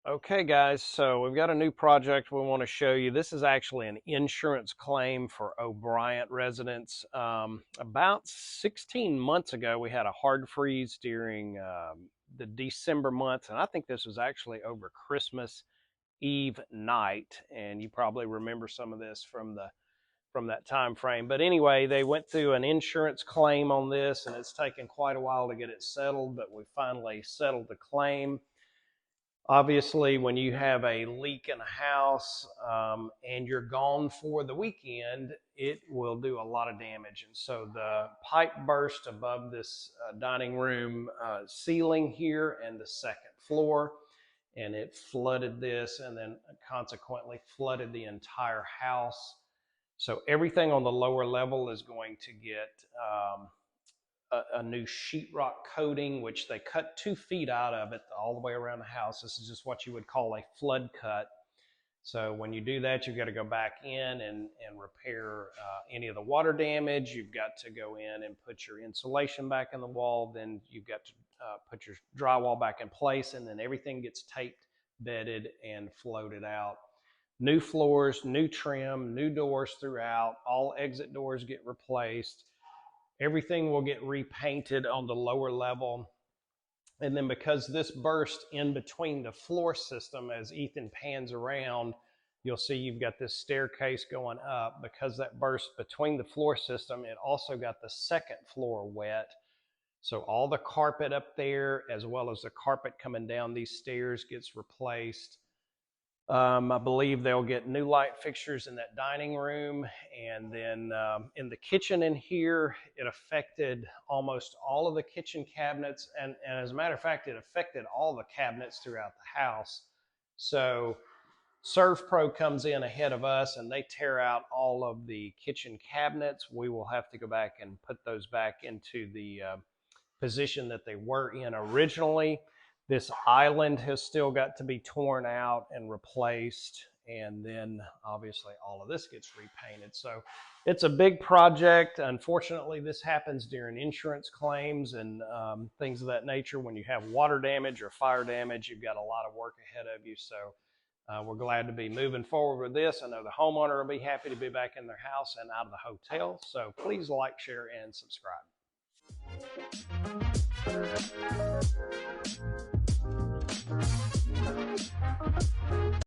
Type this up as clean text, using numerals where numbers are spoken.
Okay, guys, so we've got a new project we want to show you. This is actually an insurance claim for O'Brien residents. About 16 months ago, we had a hard freeze during the December month, and I think this was actually over Christmas Eve night. And you probably remember some of this from that time frame. But anyway, they went through an insurance claim on this, and it's taken quite a while to get it settled, but we finally settled the claim. Obviously, when you have a leak in a house and you're gone for the weekend, it will do a lot of damage. And so the pipe burst above this dining room ceiling here and the second floor, and it flooded this and then consequently flooded the entire house. So everything on the lower level is going to get a new sheetrock coating, which they cut 2 feet out of it all the way around the house. This is just what you would call a flood cut. So when you do that, you've got to go back in and repair any of the water damage. You've got to go in and put your insulation back in the wall. Then you've got to put your drywall back in place, and then everything gets taped, bedded, and floated out. New floors, new trim, new doors throughout. All exit doors get replaced. Everything will get repainted on the lower level. And then because this burst in between the floor system, as Ethan pans around, you'll see you've got this staircase going up. Because that burst between the floor system, it also got the second floor wet. So all the carpet up there, as well as the carpet coming down these stairs, gets replaced. I believe they'll get new light fixtures in that dining room. And then in the kitchen in here, it affected almost all of the kitchen cabinets. And as a matter of fact, it affected all the cabinets throughout the house. So ServPro comes in ahead of us and they tear out all of the kitchen cabinets. We will have to go back and put those back into the position that they were in originally. This island has still got to be torn out and replaced, and then obviously all of this gets repainted. So it's a big project. Unfortunately, this happens during insurance claims and things of that nature. When you have water damage or fire damage, you've got a lot of work ahead of you. So we're glad to be moving forward with this. I know the homeowner will be happy to be back in their house and out of the hotel. So please like, share, and subscribe.